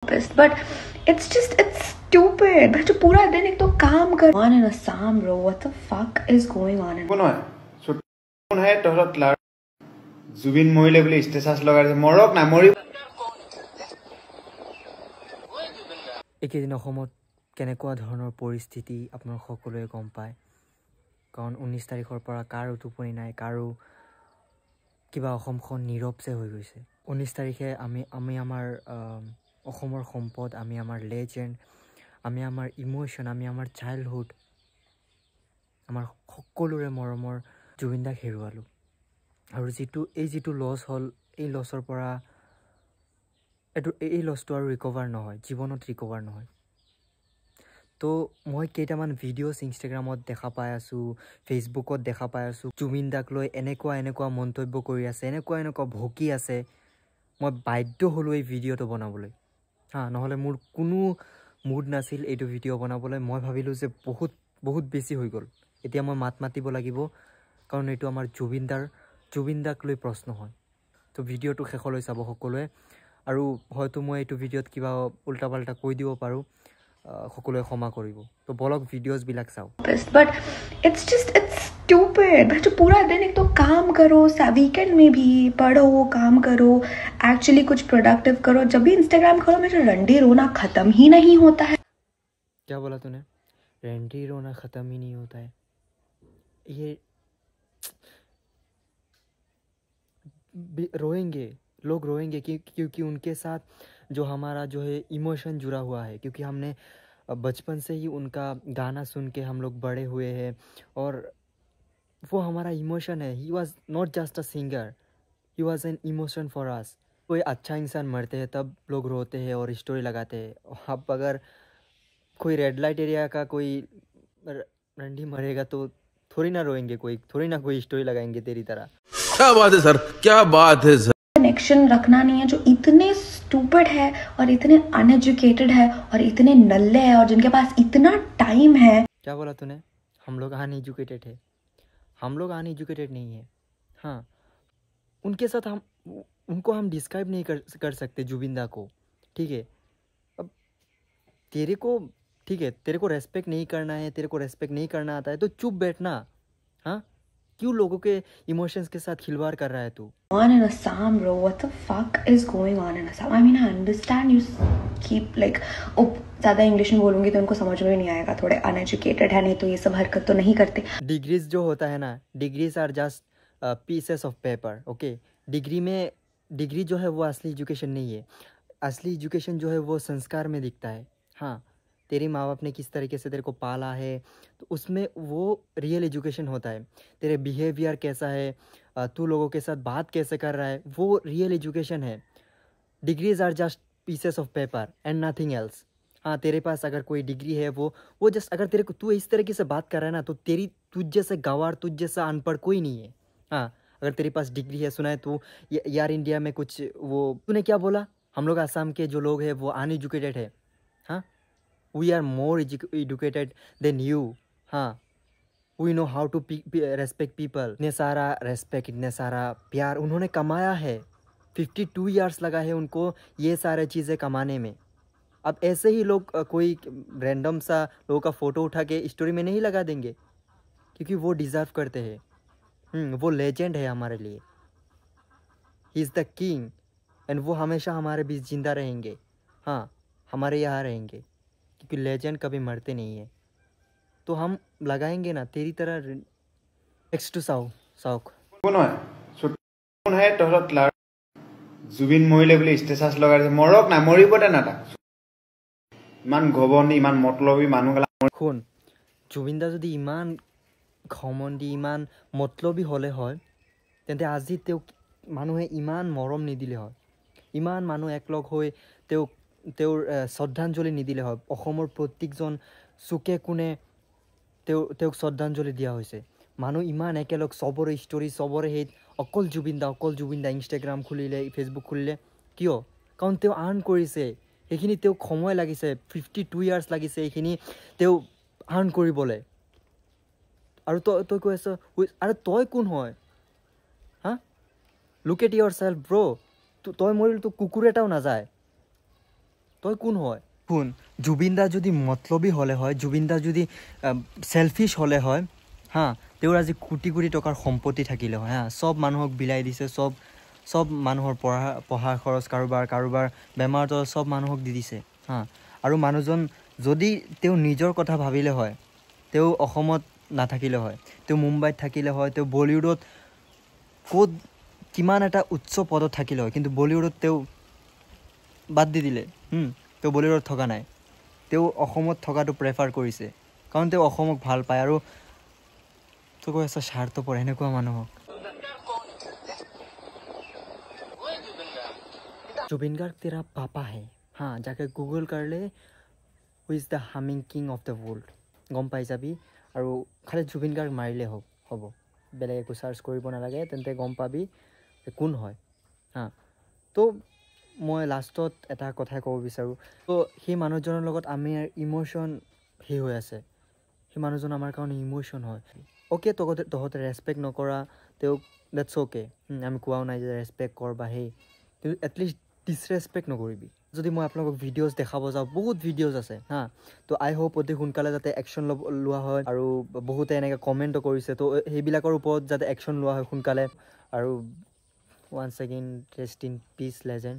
But it's stupid. भाई जो पूरा दिन एक तो काम कर on in Assam, bro. What the fuck is going on? কোন হয় কোন হয় তহত লাৰ জুবিন মৰিলে বুলি ষ্টেটাস লগাইছে মৰক না মৰি একেদিন অসমত কেনেকুৱা ধৰণৰ পৰিস্থিতি আপোনালোক সকলোৱে গম পায় কাৰণ 19 তাৰিখৰ পৰা কাৰো টোপনি নাই কাৰো কিবা অসমখন নীৰৱছে হৈ গৈছে 19 তাৰিখে আমি আমাৰ অসমৰ সম্পদ আমি আমাৰ লেজেণ্ড আমি আমাৰ ইমোশন আমি আমাৰ চাইল্ডহুড আমাৰ সকলোৰে মৰমৰ জুবিন দাক হেৰুৱালো আৰু যিটো লছ হ'ল এই লছৰ পৰা এই লছটো আৰু ৰিকভাৰ নহয় জীৱনত ৰিকভাৰ নহয় তো মই কেইটামান ভিডিঅ'ছ ইনষ্টাগ্ৰামত দেখা পাই আছো ফেচবুকত দেখা পাই আছো জুবিন দাক লৈ এনেকুৱা মন্তব্য কৰি আছে এনেকুৱা ভকি আছে মই বাধ্য হলো এই ভিডিঅ'টো বনাবলৈ নহলে মোৰ কোনো মুড নাছিল এইটো ভিডিঅ' বনাবলৈ মই ভাবিলো যে বহুত বেছি হৈ গ'ল এতিয়া মই মাত মাতিব লাগিব কাৰণ এইটো আমাৰ জুবিন দাক লৈ প্ৰশ্ন হয় তো ভিডিঅ'টো শেষলৈ চাব সকলোৱে আৰু হয়তো মই এইটো ভিডিঅ'ত কিবা উল্টা পাল্টা কৈ দিব পাৰো সকলোৱে ক্ষমা কৰিব তো বলক ভিডিঅ'জ বিলাক চাও But it's stupid. भाई जो पूरा दिन एक तो काम करो वीकेंड में भी पढ़ो काम करो एक्चुअली कुछ प्रोडक्टिव करो जब भी इंस्टाग्राम खोलो मेरा रंडी रोना खत्म ही नहीं होता है क्या बोला तूने रंडी रोना खत्म ही नहीं होता है ये रोएंगे लोग रोएंगे क्योंकि उनके साथ जो हमारा जो है इमोशन जुड़ा हुआ है क्योंकि हमने बचपन से ही उनका गाना सुन के हम लोग बड़े हुए हैं और वो हमारा इमोशन है he was not just a singer he was an emotion for us कोई अच्छा इंसान मरते हैं तब लोग रोते हैं और स्टोरी लगाते हैं अब अगर कोई रेड लाइट एरिया का कोई रंडी मरेगा तो थोड़ी ना रोएंगे थोड़ी ना कोई स्टोरी लगाएंगे तेरी तरह क्या बात है सर क्या बात है सर कनेक्शन रखना नहीं है जो इतने स्टूपिड है और इतने अनएजुकेटेड है और इतने नल्ले है और जिनके पास इतना टाइम है क्या बोला तूने हम लोग अनएजुकेटेड है हम लोग अनएजुकेटेड नहीं है उनके साथ उनको हम डिस्क्राइब नहीं कर सकते जुबिंदा को ठीक है अब तेरे को रेस्पेक्ट नहीं करना है तेरे को रेस्पेक्ट नहीं करना आता है तो चुप बैठना क्यों लोगों के इमोशंस के साथ खिलवाड़ कर रहा है तू on in Assam, bro. What the fuck is going on in Assam? I mean, I understand you keep like ज़्यादा इंग्लिश में बोलूँगी तो उनको समझ में नहीं आएगा थोड़े अनएजुकेटेड है नहीं तो ये सब हरकत तो नहीं करते डिग्रीज जो होता है ना degrees are just pieces of paper okay degree जो है वो असली एजुकेशन नहीं है असली एजुकेशन जो है वो संस्कार में दिखता है तेरे माँ बाप ने किस तरीके से तेरे को पाला है तो उसमें वो रियल एजुकेशन होता है तेरे बिहेवियर कैसा है तू लोगों के साथ बात कैसे कर रहा है वो रियल एजुकेशन है degrees are just pieces of paper and nothing else तेरे पास अगर कोई डिग्री है वो जस्ट अगर तेरे को तू इस तरीके से बात कर रहा है ना तो तुझ जैसे गंवार तुझ जैसा अनपढ़ कोई नहीं है अगर तेरे पास डिग्री है सुना है तू यार इंडिया में कुछ वो तूने क्या बोला हम लोग असम के जो लोग हैं वो अनएजुकेटेड है We are more educated than you. We know how to respect people. इतने सारा respect, इतने सारा प्यार उन्होंने कमाया है 52 years लगा है उनको ये सारे चीज़ें कमाने में अब ऐसे ही लोग कोई रैंडम सा लोगों का फ़ोटो उठा के स्टोरी में नहीं लगा देंगे क्योंकि वो डिज़र्व करते हैं वो लेजेंड है हमारे लिए he is the king and वो हमेशा हमारे बीच जिंदा रहेंगे हमारे यहाँ रहेंगे क्योंकि लेजेंड कभी मरते नहीं है तो हम लगाएंगे ना तेरी तरह नेक्स्ट टू साउक কোন হয় তহত লাৰ জুবিন মৰিলে বুলি ষ্টেটাস লগাইছে মৰক না মৰিবতে না তা ইমান গবনি ইমান মতলবী মানুহগলা শুন জুবিন দা যদি ইমান ঘমণ্ডি ইমান মতলবী হলে হয় তেন্তে আজি তেওঁ মানুহে ইমান মৰম নিদিলে হয় ইমান মানুহ একলগ হৈ তেওঁৰ শ্ৰদ্ধাঞ্জলি নিদিলে হয় অসমৰ প্ৰত্যেকজন চুকে কোণে তেওঁক শ্ৰদ্ধাঞ্জলি দিয়া হৈছে মানুহ ইমান একেলগ চবৰে ষ্টৰি চবৰে হেড অকল জুবিন দা ইনষ্টাগ্ৰাম খুলিলে ফেচবুক খুলিলে কিয় কাৰণ তেওঁ আৰ্ণ কৰিছে এইখিনি তেওঁক সময় লাগিছে 52 years লাগিছে এইখিনি তেওঁ আৰ্ণ কৰিবলৈ আৰু তই কৈ আছ আৰু তই কোন হয় লুক এট ইয়োৰ সেলফ ব্ৰ তই মৰিলে তো কুকুৰ এটাও নাযায় তই কোন হয় শুন জুবিন দা যদি মতলবী হ'লে হয় জুবিন দা যদি সেলফিশ হ'লে হয় হা তেওঁৰ আজি কোটি কোটি টকাৰ সম্পত্তি থাকিলে হয় হা সব মানুহক বিলাই দিছে সব মানুহৰ পঢ়া খৰচ কাৰোবাৰ বেমাৰ সব মানুহক দি দিছে হা আৰু মানুহজন যদি তেওঁ নিজৰ কথা ভাবিলে হয় তেওঁ অসমত নাথাকিলে হয় তেওঁ মুম্বাইত থাকিলে হয় তেওঁ বলিউডত ক'ত কিমান এটা উচ্চ পদত থাকিলে হয় কিন্তু বলিউডত তেওঁ বাদ দি দিলে তেওঁ বলিউডত থকা নাই তেওঁ অসমত থকাটো প্ৰেফাৰ কৰিছে কাৰণ তেওঁ অসমক ভাল পায় আৰু তো কৈ আছে স্বাৰ্থপৰ এনেকুৱা মানুহক जुबिन गार्ग तेरा पापा है हाँ जाके गूगल कर ले who is the humming king of the world गम पाई जाबी আৰু খালি জুবিন গাৰ্গ মাৰিলে হ'ব বেলেগ একো সাৰ্চ কৰিব নালাগে তেন্তে গম পাবি কোন হয় হা তো মই লাষ্টত এটা কথা ক'ব বিচাৰোঁ তো সেই মানুহজনৰ লগত আমি ইমোশ্যন হৈ আছে সেই মানুহজন আমাৰ কাৰণে ইমোশ্যন হয় অ'কে তহঁতে ৰেচপেক্ট নকৰা তেওঁক ডেটছ অ'কে আমি কোৱাও নাই যে ৰেচপেক্ট কৰ বা সেই কিন্তু এটলিষ্ট ডিছৰেচপেক্ট নকৰিবি যদি মই আপোনালোকক ভিডিঅ'জ দেখাব যাওঁ বহুত ভিডিঅ'জ আছে হা তো আই হোপ অতি সোনকালে যাতে একশ্যন লোৱা হয় আৰু বহুতে এনেকৈ কমেণ্টো কৰিছে তো সেইবিলাকৰ ওপৰত যাতে একশ্যন লোৱা হয় সোনকালে আৰু once again rest in peace legend